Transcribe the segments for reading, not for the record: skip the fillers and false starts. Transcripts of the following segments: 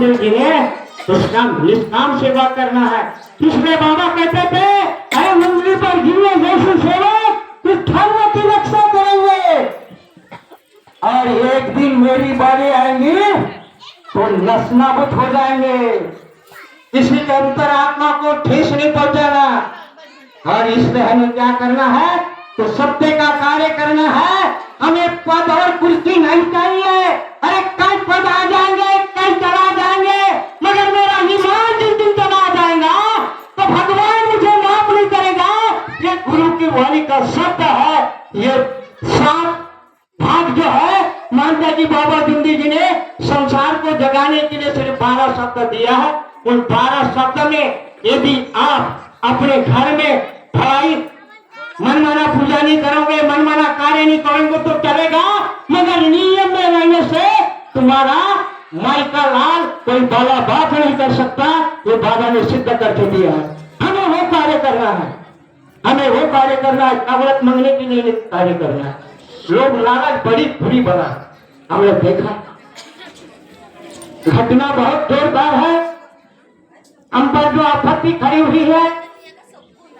रामदेव जी ने उसका निष्काम सेवा करना है। इसलिए बाबा कहते थे अरे मंदिर पर जीवे जैसे सेवक तो धर्म की रक्षा करेंगे और एक दिन मेरी बारी आएंगी तो नस्नाबूद हो जाएंगे। इसलिए अंतरात्मा को ठेस नहीं पहुंचाना और इसलिए हमें क्या करना है तो सत्य का कार्य करना है। हमें पद और कुर्सी नहीं चाहिए। अरे कई पद आ जाएंगे, कई चला जाएंगे, मगर मेरा ईमान जिस दिन चला जाएगा तो भगवान मुझे माफ नहीं करेगा। ये गुरु की वाणी का शब्द है। ये 7 भाग जो है मानता जी बाबा जुंदी जी ने संसार को जगाने के लिए सिर्फ 12 शब्द दिया है। उन 12 शब्द में यदि आप अपने घर में भाई मनमाना पूजा नहीं करोगे, मनमाना कार्य नहीं करोगे तो चलेगा, मगर नियम में रहने से तुम्हारा माई का लाल कोई बाला बात नहीं कर सकता। ये बाबा ने सिद्ध करके दिया है। हमें वो कार्य करना है, हमें वो कार्य करना है, अवरत मांगने के लिए कार्य करना है। लोग लालच बड़ी बुरी बना, हमने देखा घटना बहुत जोरदार है। हम पर जो आपत्ति खड़ी हुई है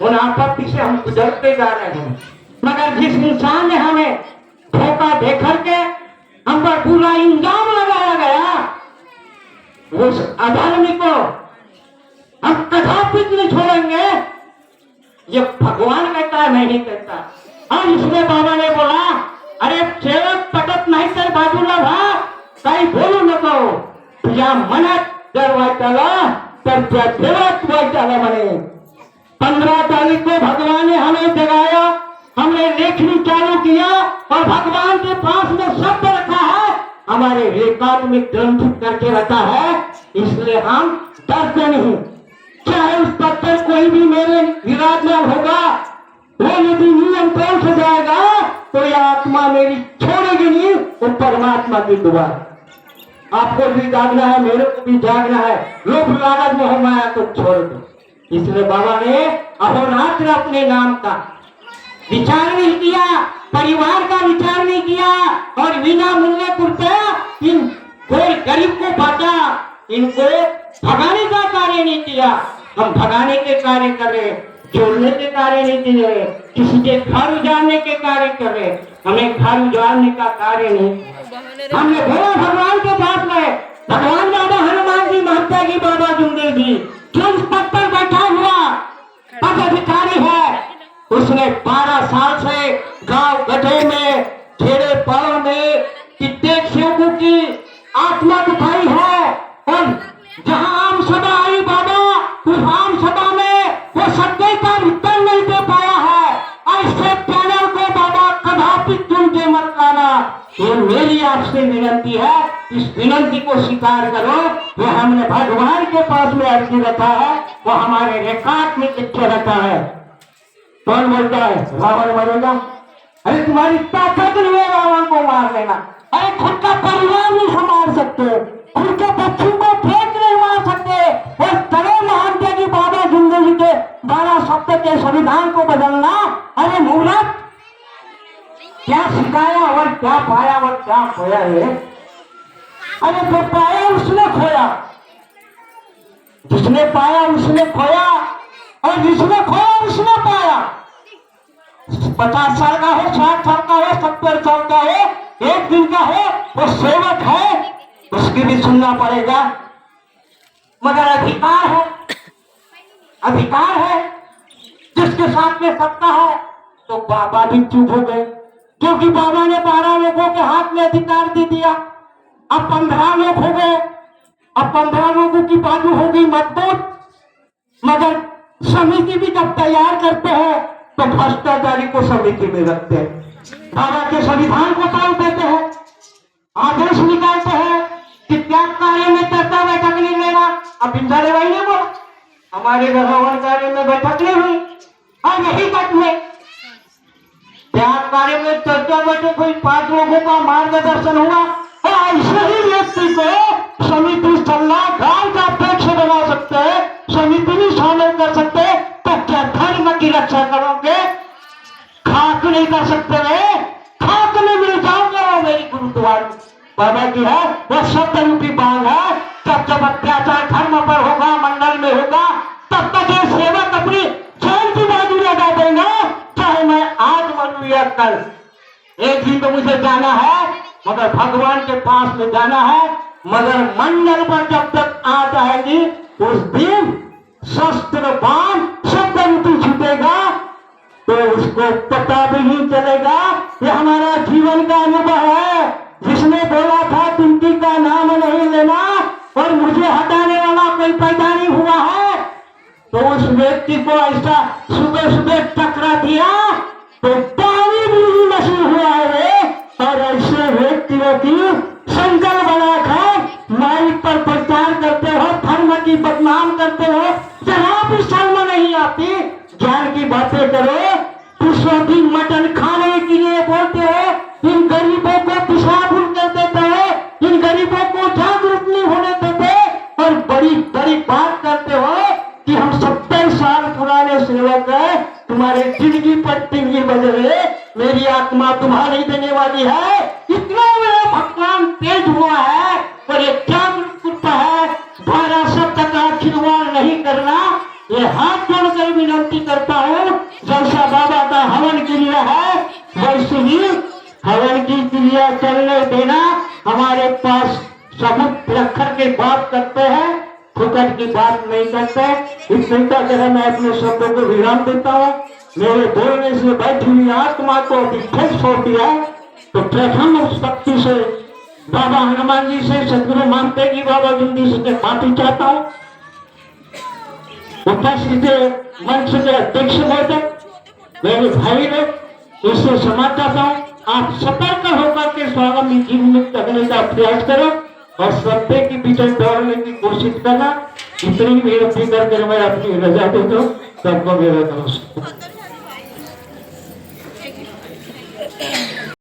उन आपत्ति से हम गुजरते जा रहे हैं, मगर जिस इंसान ने हमें धोखा देकर के हम पर पूरा इल्जाम लगाया गया उस अधर्मी को हम कदापि नहीं छोड़ेंगे। ये भगवान कहता है, मैं नहीं कहता। और इसलिए बाबा ने बोला अरे सेवक पटत नाही तर बाजूला व्हा, काही बोलू नको, तुझ्या मनात जर वाईट आलं तर त्या देवात वाईट आलं म्हणे। 15 तारीख को भगवान ने हमें जगाया, हमने लेखनी चालू किया और भगवान के पास में शब्द रखा है, हमारे एकात्मिक ग्रंथित करके रखा है। इसलिए हम डरते नहीं। चाहे उस पत्थर कोई भी मेरे विराजमान होगा, वो यदि नियम तोड़ से जाएगा तो यह आत्मा मेरी छोड़ेगी नहीं। वो परमात्मा की दुआ। आपको भी जागना है, मेरे को भी जागना है। लोग लालच मोह माया को छोड़ दो। इसलिए बाबा ने अहोरात्र अपने नाम का विचार नहीं किया, परिवार का विचार नहीं किया और बिना मूल्य कृपया इन कोई गरीब को बांटा, इनको भगाने का कार्य नहीं किया। हम भगाने के कार्य कर रहे, जोड़ने के कार्य नहीं किए, किसी के घर उजाड़ने के कार्य कर रहे। हमें घर उजाड़ने का कार्य नहीं। हमने बोला भगवान के पास में, भगवान बाबा हनुमान जी, महत्ता जी, बाबा जुंदे जी जो उस पद पर बैठा हुआ पदाधिकारी है, उसने 12 साल से गांव गड्ढे में, खेड़े पाड़ों में कितने सेवकों की आत्मा दुखाई है। और जहां आम सभा आई बाबा, उस आम सभा में वो सत्य का उत्तर नहीं दे पाया है। ऐसे पैनल को बाबा कदापि तुम के मत लाना। ये मेरी आपसे विनती है, इस विनती को स्वीकार करो। वो हमने भगवान के पास में अर्जी रखा है, वो हमारे रिकॉर्ड में लिखे रखा है। कौन बोलता है रावण मरेगा? अरे तुम्हारी ताकत नहीं है रावण को मार लेना। अरे खुद का परिवार नहीं संभाल सकते, खुद के बच्चों को फेंक नहीं मार सकते। और तरह महान जी बाबा जिंदगी के 12 शब्द के संविधान को बदलना, अरे मूर्ख, क्या सिखाया और क्या पाया और क्या खोया है? अरे जो पाया उसने खोया, जिसने पाया उसने खोया और जिसने खोया उसने पाया। 50 साल का हो, 60 साल का हो, 70 साल का हो, एक दिन का हो, वो सेवक है, उसकी भी सुनना पड़ेगा। मगर अधिकार है, अधिकार है, जिसके साथ में सत्ता है। तो बाबा भी चुप हो गए, क्योंकि बाबा ने 12 लोगों के हाथ में अधिकार दे दिया। अब 15 लोग हो गए, अब 15 लोगों की बाजू हो गई मजबूत। मगर समिति भी जब तैयार करते हैं तो भ्रष्टाचारी को समिति में रखते हैं, बाबा के संविधान को तोड़ देते हैं, आदेश निकालते हैं कि त्याग कार्य में चर्चा बैठक नहीं लेना। अब इंदिरा भाई ने बोला हमारे घर हवन कार्य में बैठक नहीं हुई, और यही तक में त्याग कार्य में चर्चा बैठक हुई, 5 लोगों का मार्गदर्शन हुआ। और ऐसे ही व्यक्ति को समिति सलाहकार का अध्यक्ष बना सकते हैं, समिति भी शामिल कर सकते हैं। तो क्या धर्म की रक्षा करोगे? खाक नहीं कर सकते वे, खाक में मिल जाओगे। मेरी गुरुद्वारा बाबा की है वो शब्द रूपी बांग है, तब जब अत्याचार धर्म पर होगा, मंडल में होगा, तब तक ये सेवक अपनी जान की बाजी लगा देंगे, चाहे मैं आज मरूं या कल। एक दिन तो मुझे जाना है, मगर भगवान के पास में जाना है। मगर मंडल पर जब तक आ जाएगी, उस दिन शस्त्र बाण सब बंदी छूटेगा, तो उसको पता भी नहीं चलेगा। ये हमारा जीवन का अनुभव है। जिसने बोला था पिंकी का नाम नहीं लेना और मुझे हटाने वाला कोई पैदा नहीं हुआ है, तो उस व्यक्ति को ऐसा सुबह सुबह टकरा दिया तो पानी भी नसीब हुआ है। और ऐसे व्यक्तियों की संकल्प बनाकर माइक पर प्रचार करते हो, धर्म की बदनाम करते हो, जहां भी शर्म नहीं आती, ज्ञान की बातें करो। दूसरों की मटन खाने के लिए बोलते हो, इन गरीबों को पेशाब कर देते हो, इन गरीबों को जागरूक नहीं होने देते, और बड़ी बड़ी बात करते हो कि हम 70 साल पुराने सेवक हैं, तुम्हारे जिंदगी पर तिंगी बज रहे, मेरी आत्मा तुम्हारी देने वाली है। इतना मेरा भगवान तेज हुआ है और एक जागरूक कुत्ता है। 12 शब्द का खिलवाड़ नहीं करना, ये हाथ जोड़कर विनती करता हूँ। जैसा बाबा का हवन क्रिया है, वैसे ही हवन की क्रिया चलने देना। हमारे पास सबूत रखकर के बात करते हैं, फुकट की बात नहीं करते। इस चिंता कर मैं अपने शब्दों को विराम देता हूँ। मेरे बोलने से बैठी हुई आत्मा को अभी ठेस हो दिया, तो प्रथम शक्ति से बाबा हनुमान जी से, सदगुरु मानते की बाबा जिंदगी से माफी चाहता हूँ। उपस्थित मंच के अध्यक्ष महोदय, मेरे भाई लोग, इससे समाज चाहता हूँ आप सतर्क होकर के स्वामी जीवन में करने का प्रयास करो और सत्य की पीछे दौड़ने की कोशिश करना। इतनी विनती करके मैं अपनी रजा देता हूँ। सबको मेरा नमस्कार।